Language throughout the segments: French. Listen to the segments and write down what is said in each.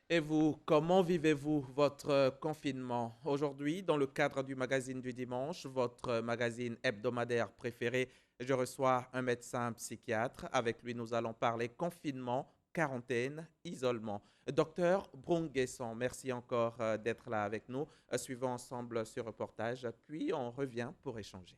Et vous, comment vivez-vous votre confinement? Aujourd'hui, dans le cadre du magazine du dimanche, votre magazine hebdomadaire préféré, je reçois un médecin psychiatre. Avec lui, nous allons parler confinement, quarantaine, isolement. Docteur Brungesson, merci encore d'être là avec nous. Suivons ensemble ce reportage, puis on revient pour échanger.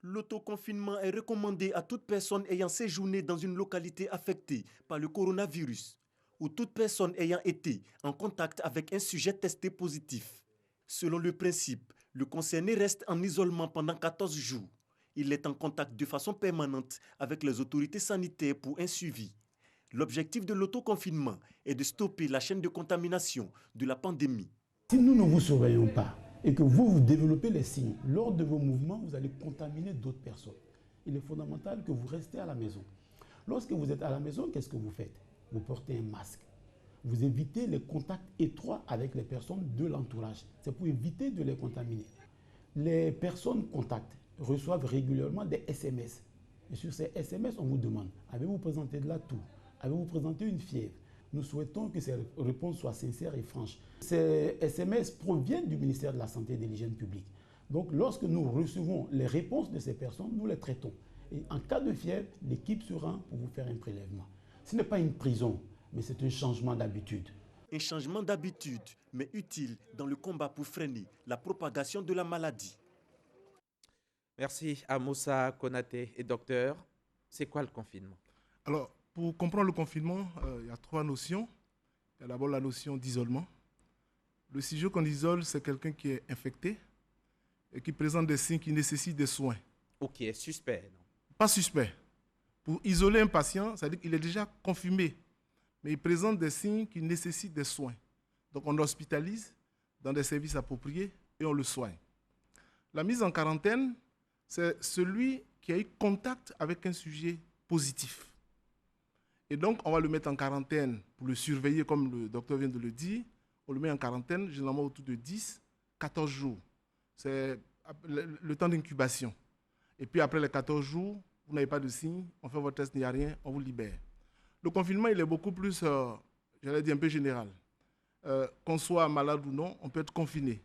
L'autoconfinement est recommandé à toute personne ayant séjourné dans une localité affectée par le coronavirus ou toute personne ayant été en contact avec un sujet testé positif. Selon le principe, le concerné reste en isolement pendant 14 jours. Il est en contact de façon permanente avec les autorités sanitaires pour un suivi. L'objectif de l'autoconfinement est de stopper la chaîne de contamination de la pandémie. Si nous ne vous surveillons pas et que vous développez les signes, lors de vos mouvements, vous allez contaminer d'autres personnes. Il est fondamental que vous restez à la maison. Lorsque vous êtes à la maison, qu'est-ce que vous faites? Vous portez un masque. Vous évitez les contacts étroits avec les personnes de l'entourage. C'est pour éviter de les contaminer. Les personnes contacts reçoivent régulièrement des SMS. Et sur ces SMS, on vous demande, avez-vous présenté de la toux? Avez-vous présenté une fièvre? Nous souhaitons que ces réponses soient sincères et franches. Ces SMS proviennent du ministère de la Santé et de l'Hygiène publique. Donc, lorsque nous recevons les réponses de ces personnes, nous les traitons. Et en cas de fièvre, l'équipe sera pour vous faire un prélèvement. Ce n'est pas une prison, mais c'est un changement d'habitude. Un changement d'habitude, mais utile dans le combat pour freiner la propagation de la maladie. Merci à Moussa Konaté. Et docteur, c'est quoi le confinement? Alors, pour comprendre le confinement, il y a trois notions. Il y a d'abord la notion d'isolement. Le sujet qu'on isole, c'est quelqu'un qui est infecté et qui présente des signes qui nécessitent des soins. Ou qui est suspect, non? Pas suspect. Pour isoler un patient, ça veut dire qu'il est déjà confirmé, mais il présente des signes qui nécessitent des soins. Donc, on l'hospitalise dans des services appropriés et on le soigne. La mise en quarantaine, c'est celui qui a eu contact avec un sujet positif. Et donc, on va le mettre en quarantaine pour le surveiller, comme le docteur vient de le dire. On le met en quarantaine, généralement autour de 10, 14 jours. C'est le temps d'incubation. Et puis, après les 14 jours, vous n'avez pas de signe, on fait votre test, il n'y a rien, on vous libère. Le confinement, il est beaucoup plus, j'allais dire, un peu général. Qu'on soit malade ou non, on peut être confiné.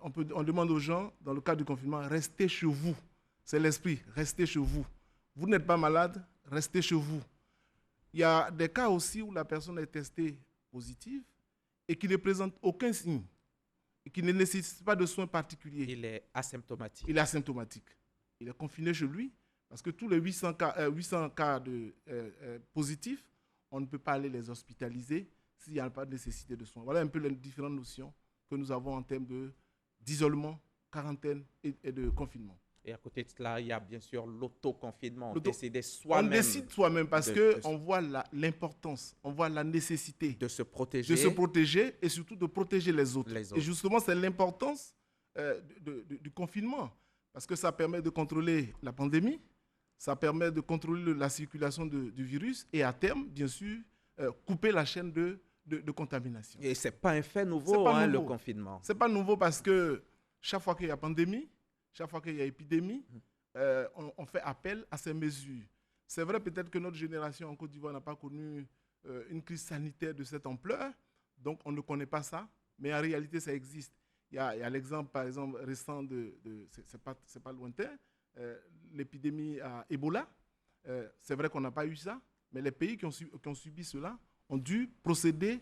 On demande aux gens, dans le cadre du confinement, restez chez vous. C'est l'esprit, restez chez vous. Vous n'êtes pas malade, restez chez vous. Il y a des cas aussi où la personne est testée positive et qui ne présente aucun signe et qui ne nécessite pas de soins particuliers. Il est asymptomatique. Il est asymptomatique. Il est confiné chez lui parce que tous les 800 cas positifs, on ne peut pas aller les hospitaliser s'il n'y a pas de nécessité de soins. Voilà un peu les différentes notions que nous avons en termes d'isolement, quarantaine et de confinement. Et à côté de cela, il y a bien sûr l'autoconfinement. On décide soi-même. On décide soi-même parce qu'on voit l'importance, on voit la nécessité de se protéger et surtout de protéger les autres. Et justement, c'est l'importance du confinement parce que ça permet de contrôler la pandémie, ça permet de contrôler la circulation du virus et à terme, bien sûr, couper la chaîne de contamination. Et ce n'est pas un fait nouveau, le confinement. Ce n'est pas nouveau parce que chaque fois qu'il y a pandémie, chaque fois qu'il y a épidémie, on fait appel à ces mesures. C'est vrai peut-être que notre génération en Côte d'Ivoire n'a pas connu une crise sanitaire de cette ampleur, donc on ne connaît pas ça, mais en réalité ça existe. Il y a l'exemple par exemple récent c'est pas lointain, l'épidémie à Ebola. C'est vrai qu'on n'a pas eu ça, mais les pays qui ont subi cela ont dû procéder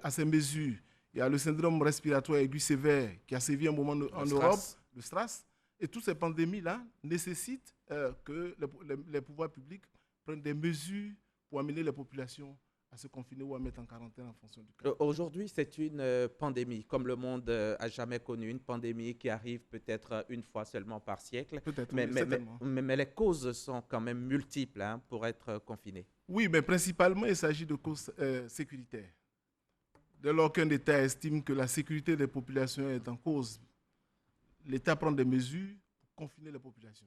à ces mesures. Il y a le syndrome respiratoire aigu sévère qui a sévi un moment en Europe, le SRAS. Et toutes ces pandémies-là nécessitent que les pouvoirs publics prennent des mesures pour amener les populations à se confiner ou à mettre en quarantaine en fonction du cas. Aujourd'hui, c'est une pandémie, comme le monde a jamais connu, une pandémie qui arrive peut-être une fois seulement par siècle. Peut-être, mais les causes sont quand même multiples pour être confiné. Oui, mais principalement, il s'agit de causes sécuritaires. Dès lors qu'un État estime que la sécurité des populations est en cause, l'État prend des mesures pour confiner les populations,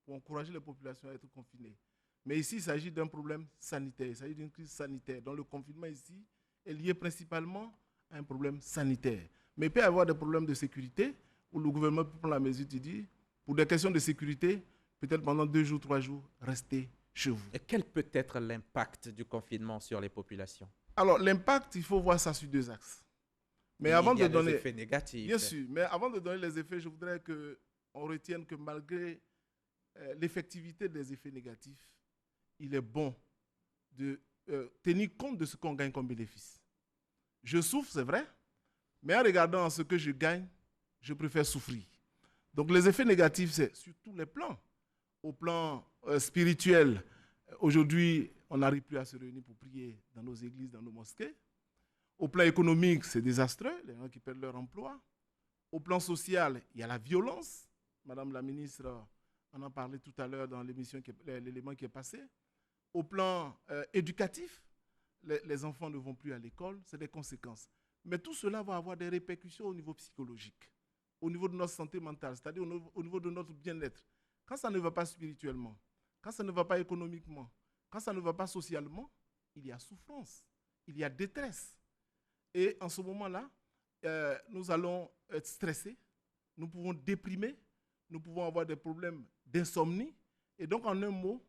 pour encourager les populations à être confinées. Mais ici, il s'agit d'un problème sanitaire, il s'agit d'une crise sanitaire. Donc le confinement ici est lié principalement à un problème sanitaire. Mais il peut y avoir des problèmes de sécurité où le gouvernement peut prendre la mesure de dire, pour des questions de sécurité, peut-être pendant 2 jours, 3 jours, restez chez vous. Et quel peut être l'impact du confinement sur les populations? Alors, l'impact, il faut voir ça sur deux axes. Mais Il avant y a de des donner... effets négatifs. Bien sûr, mais avant de donner les effets, je voudrais qu'on retienne que malgré l'effectivité des effets négatifs, il est bon de tenir compte de ce qu'on gagne comme bénéfice. Je souffre, c'est vrai, mais en regardant ce que je gagne, je préfère souffrir. Donc les effets négatifs, c'est sur tous les plans. Au plan spirituel, aujourd'hui, on n'arrive plus à se réunir pour prier dans nos églises, dans nos mosquées. Au plan économique, c'est désastreux, les gens qui perdent leur emploi. Au plan social, il y a la violence. Madame la ministre en a parlé tout à l'heure dans l'élément qui est passé. Au plan éducatif, les enfants ne vont plus à l'école, c'est des conséquences. Mais tout cela va avoir des répercussions au niveau psychologique, au niveau de notre santé mentale, c'est-à-dire au niveau de notre bien-être. Quand ça ne va pas spirituellement, quand ça ne va pas économiquement, quand ça ne va pas socialement, il y a souffrance, il y a détresse. Et en ce moment-là, nous allons être stressés, nous pouvons déprimer, nous pouvons avoir des problèmes d'insomnie. Et donc, en un mot,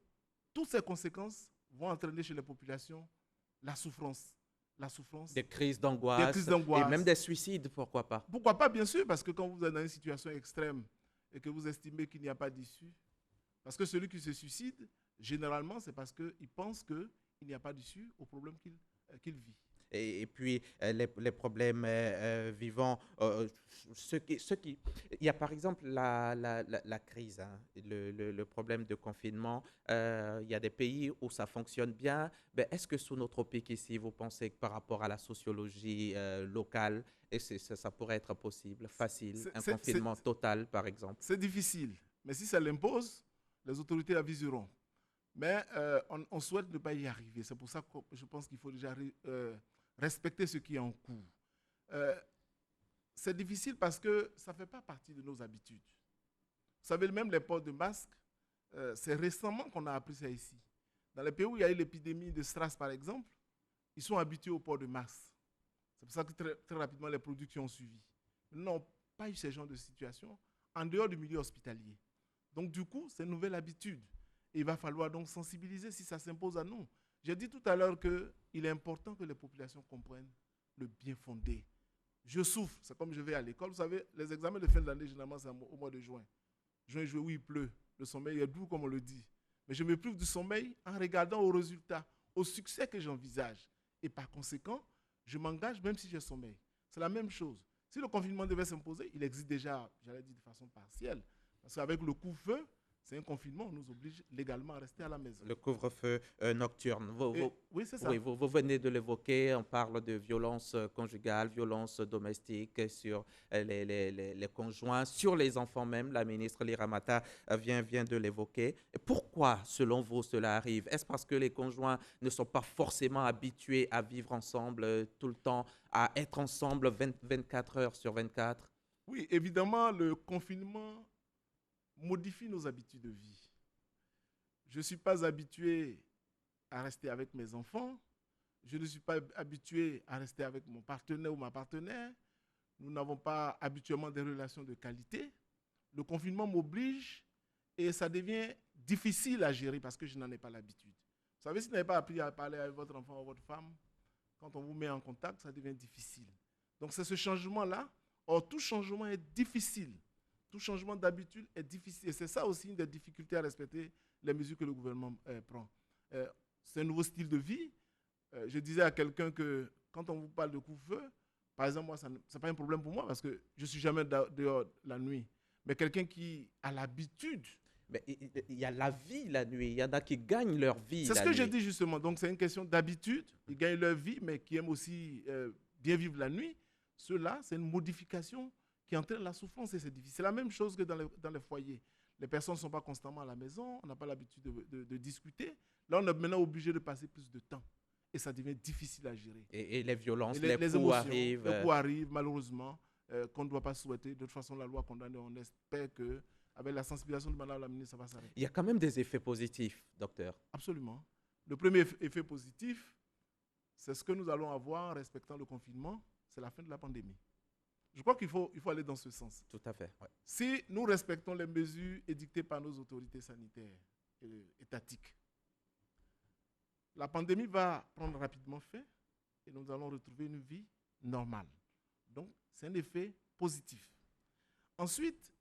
toutes ces conséquences vont entraîner chez les populations la souffrance. Des crises d'angoisse et même des suicides, pourquoi pas? Pourquoi pas, bien sûr, parce que quand vous êtes dans une situation extrême et que vous estimez qu'il n'y a pas d'issue, parce que celui qui se suicide, généralement, c'est parce qu'il pense qu'il n'y a pas d'issue au problème qu'il vit. Et puis, les problèmes vivants, il y a par exemple la crise, hein, le problème de confinement. Il y a des pays où ça fonctionne bien. Mais est-ce que sous notre pic ici, vous pensez que par rapport à la sociologie locale, ça pourrait être possible, facile, un confinement total, par exemple? C'est difficile, mais si ça l'impose, les autorités aviseront. Mais on souhaite ne pas y arriver. C'est pour ça que je pense qu'il faut déjà respecter ce qui est en cours. C'est difficile parce que ça ne fait pas partie de nos habitudes. Vous savez, même les ports de masques, c'est récemment qu'on a appris ça ici. Dans les pays où il y a eu l'épidémie de SRAS, par exemple, ils sont habitués au port de masques. C'est pour ça que très rapidement, les productions ont suivi. Ils n'ont pas eu ce genre de situation en dehors du milieu hospitalier. Donc, du coup, c'est une nouvelle habitude. Et il va falloir donc sensibiliser si ça s'impose à nous. J'ai dit tout à l'heure qu'il est important que les populations comprennent le bien fondé. Je souffre, c'est comme je vais à l'école. Vous savez, les examens de fin d'année, généralement, c'est au mois de juin. Juin, juillet, où il pleut. Le sommeil est doux, comme on le dit. Mais je me prive du sommeil en regardant aux résultats, au succès que j'envisage. Et par conséquent, je m'engage même si j'ai sommeil. C'est la même chose. Si le confinement devait s'imposer, il existe déjà, j'allais dire de façon partielle. Parce qu'avec le couvre-feu, c'est un confinement, on nous oblige légalement à rester à la maison. Le couvre-feu nocturne. Oui, c'est ça. Oui, vous venez de l'évoquer, on parle de violence conjugale, violence domestique sur les conjoints, sur les enfants même. La ministre Liramata vient de l'évoquer. Pourquoi, selon vous, cela arrive? Est-ce parce que les conjoints ne sont pas forcément habitués à vivre ensemble tout le temps, à être ensemble 24 heures sur 24? Oui, évidemment, le confinement modifie nos habitudes de vie. Je ne suis pas habitué à rester avec mes enfants. Je ne suis pas habitué à rester avec mon partenaire ou ma partenaire. Nous n'avons pas habituellement des relations de qualité. Le confinement m'oblige et ça devient difficile à gérer parce que je n'en ai pas l'habitude. Vous savez, si vous n'avez pas appris à parler avec votre enfant ou votre femme, quand on vous met en contact, ça devient difficile. Donc c'est ce changement-là. Or, tout changement est difficile. Tout changement d'habitude est difficile. Et c'est ça aussi une des difficultés à respecter les mesures que le gouvernement prend. C'est un nouveau style de vie. Je disais à quelqu'un que quand on vous parle de couvre-feu, par exemple, moi, ce n'est pas un problème pour moi parce que je ne suis jamais dehors la nuit. Mais quelqu'un qui a l'habitude... Mais il y a la vie la nuit. Il y en a qui gagnent leur vie. C'est ce que je dis justement. Donc, c'est une question d'habitude. Ils gagnent leur vie, mais qui aiment aussi bien vivre la nuit. Cela, c'est une modification qui entraîne la souffrance et c'est difficile. C'est la même chose que dans les foyers. Les personnes ne sont pas constamment à la maison, on n'a pas l'habitude de discuter. Là, on est maintenant obligé de passer plus de temps et ça devient difficile à gérer. Et les violences, et les coups arrivent. Les coups arrivent, malheureusement, qu'on ne doit pas souhaiter. De toute façon, la loi condamne, on espère qu'avec la sensibilisation de Madame la ministre, ça va s'arrêter. Il y a quand même des effets positifs, docteur. Absolument. Le premier effet positif, c'est ce que nous allons avoir en respectant le confinement, c'est la fin de la pandémie. Je crois qu'il faut aller dans ce sens. Tout à fait. Ouais. Si nous respectons les mesures édictées par nos autorités sanitaires et étatiques, la pandémie va prendre rapidement fin et nous allons retrouver une vie normale. Donc, c'est un effet positif. Ensuite,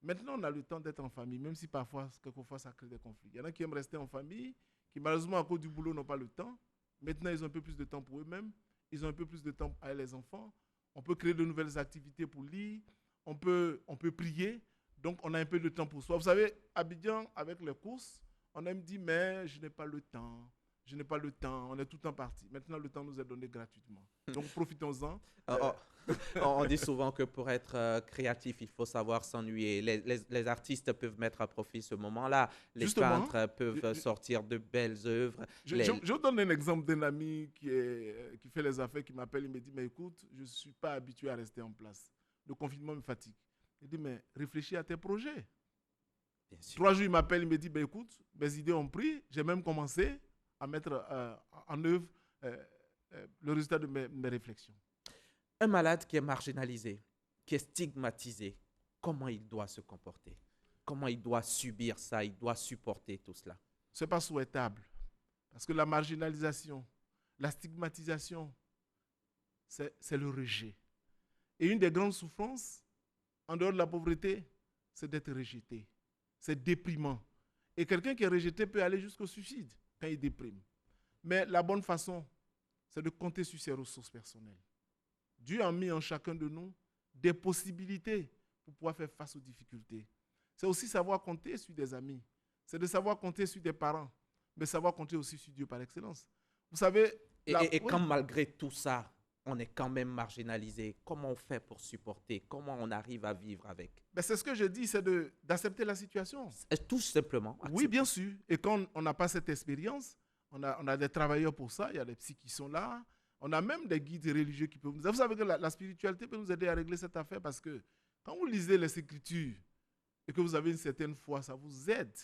maintenant, on a le temps d'être en famille, même si quelquefois, ça crée des conflits. Il y en a qui aiment rester en famille, qui malheureusement, à cause du boulot, n'ont pas le temps. Maintenant, ils ont un peu plus de temps pour eux-mêmes. Ils ont un peu plus de temps avec les enfants. On peut créer de nouvelles activités pour lire. On peut prier. Donc, on a un peu de temps pour soi. Vous savez, Abidjan, avec les courses, on aime dire, mais je n'ai pas le temps. Je n'ai pas le temps. On est tout le temps parti. Maintenant, le temps nous est donné gratuitement. Donc, profitons-en. On dit souvent que pour être créatif, il faut savoir s'ennuyer. Les artistes peuvent mettre à profit ce moment-là. Les Justement, peintres peuvent sortir de belles œuvres. Je vous donne un exemple d'un ami qui fait les affaires, qui m'appelle, il me dit, mais écoute, je ne suis pas habitué à rester en place. Le confinement me fatigue. Il dit, mais réfléchis à tes projets. Bien sûr. 3 jours, il m'appelle, il me dit, ben écoute, mes idées ont pris. J'ai même commencé à mettre en œuvre le résultat de mes réflexions. Un malade qui est marginalisé, qui est stigmatisé, comment il doit se comporter? Comment il doit subir ça? Il doit supporter tout cela? Ce n'est pas souhaitable. Parce que la marginalisation, la stigmatisation, c'est le rejet. Et une des grandes souffrances, en dehors de la pauvreté, c'est d'être rejeté. C'est déprimant. Et quelqu'un qui est rejeté peut aller jusqu'au suicide quand il déprime. Mais la bonne façon, c'est de compter sur ses ressources personnelles. Dieu a mis en chacun de nous des possibilités pour pouvoir faire face aux difficultés. C'est aussi savoir compter sur des amis. C'est de savoir compter sur des parents, mais savoir compter aussi sur Dieu par excellence. Vous savez... Et quand malgré tout ça, on est quand même marginalisé, comment on fait pour supporter? Comment on arrive à vivre avec? Ben c'est ce que je dis, c'est d'accepter la situation. Tout simplement. Accepter. Oui, bien sûr. Et quand on n'a pas cette expérience, on a des travailleurs pour ça, il y a des psys qui sont là. On a même des guides religieux qui peuvent nous aider. Vous savez que la spiritualité peut nous aider à régler cette affaire parce que quand vous lisez les Écritures et que vous avez une certaine foi, ça vous aide.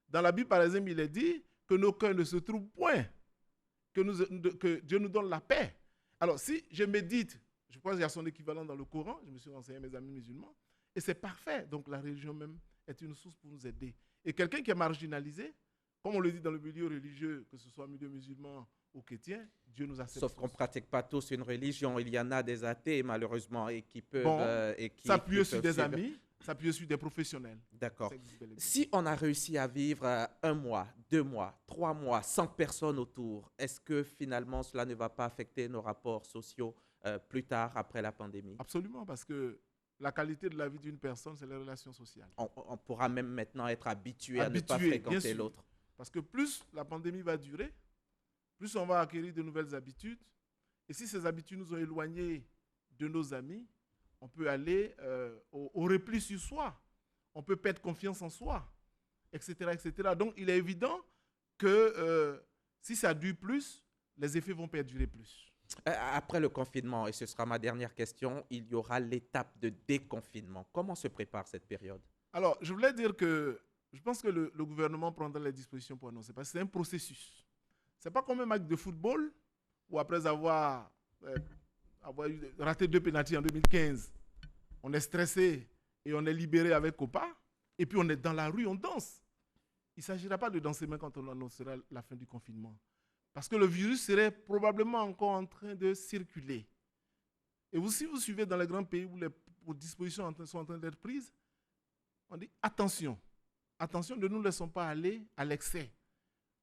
Dans la Bible, par exemple, il est dit que nos cœurs ne se trouvent point, que Dieu nous donne la paix. Alors, si je médite, je crois qu'il y a son équivalent dans le Coran, je me suis renseigné à mes amis musulmans, et c'est parfait. Donc, la religion même est une source pour nous aider. Et quelqu'un qui est marginalisé, comme on le dit dans le milieu religieux, que ce soit milieu musulman ou chrétien, Dieu nous accepte. Sauf qu'on ne pratique pas tous une religion. Il y en a des athées, malheureusement, et qui peuvent... s'appuyer sur des amis, s'appuyer sur des professionnels. D'accord. Si on a réussi à vivre 1 mois, 2 mois, 3 mois, sans personne autour, est-ce que finalement cela ne va pas affecter nos rapports sociaux plus tard, après la pandémie? Absolument, parce que la qualité de la vie d'une personne, c'est les relations sociales. On pourra même maintenant être habitué à ne pas fréquenter l'autre. Parce que plus la pandémie va durer, plus on va acquérir de nouvelles habitudes. Et si ces habitudes nous ont éloignés de nos amis, on peut aller au repli sur soi. On peut perdre confiance en soi, etc., etc. Donc, il est évident que si ça dure plus, les effets vont perdurer plus. Après le confinement, et ce sera ma dernière question, il y aura l'étape de déconfinement. Comment se prépare cette période? Alors, je voulais dire que je pense que le gouvernement prendra les dispositions pour annoncer, parce que c'est un processus. Ce n'est pas comme un match de football où après avoir raté 2 pénaltys en 2015, on est stressé et on est libéré avec Copa, et puis on est dans la rue, on danse. Il ne s'agira pas de danser même quand on annoncera la fin du confinement. Parce que le virus serait probablement encore en train de circuler. Et si vous suivez dans les grands pays où les dispositions sont en train d'être prises, on dit attention. Attention, ne nous laissons pas aller à l'excès.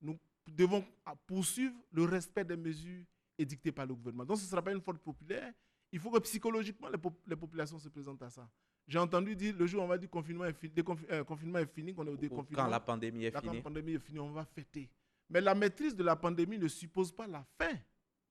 Nous devons poursuivre le respect des mesures édictées par le gouvernement. Donc ce ne sera pas une faute populaire. Il faut que psychologiquement, les populations se présentent à ça. J'ai entendu dire, le jour où on va dire confinement est fini, qu'on est au déconfinement. Quand la pandémie est finie. Quand la pandémie est finie, on va fêter. Mais la maîtrise de la pandémie ne suppose pas la fin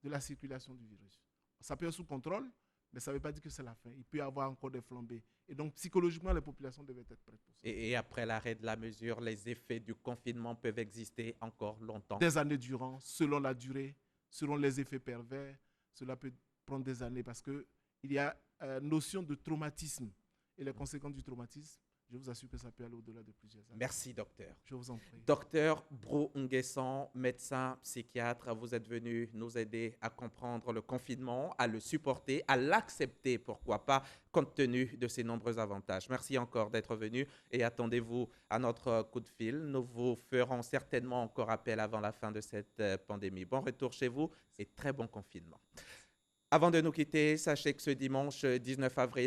de la circulation du virus. Ça peut être sous contrôle, mais ça ne veut pas dire que c'est la fin. Il peut y avoir encore des flambées. Et donc, psychologiquement, les populations devaient être prêtes pour ça. Et après l'arrêt de la mesure, les effets du confinement peuvent exister encore longtemps. Des années durant, selon la durée, selon les effets pervers, cela peut prendre des années parce qu'il y a notion de traumatisme. Et les conséquences du traumatisme, Je vous assure que ça peut aller au-delà de plusieurs années. Merci, docteur. Je vous en prie. Docteur Bro Nguessan, médecin psychiatre, vous êtes venu nous aider à comprendre le confinement, à le supporter, à l'accepter, pourquoi pas, compte tenu de ses nombreux avantages. Merci encore d'être venu et attendez-vous à notre coup de fil. Nous vous ferons certainement encore appel avant la fin de cette pandémie. Bon retour chez vous et très bon confinement. Avant de nous quitter, sachez que ce dimanche 19 avril,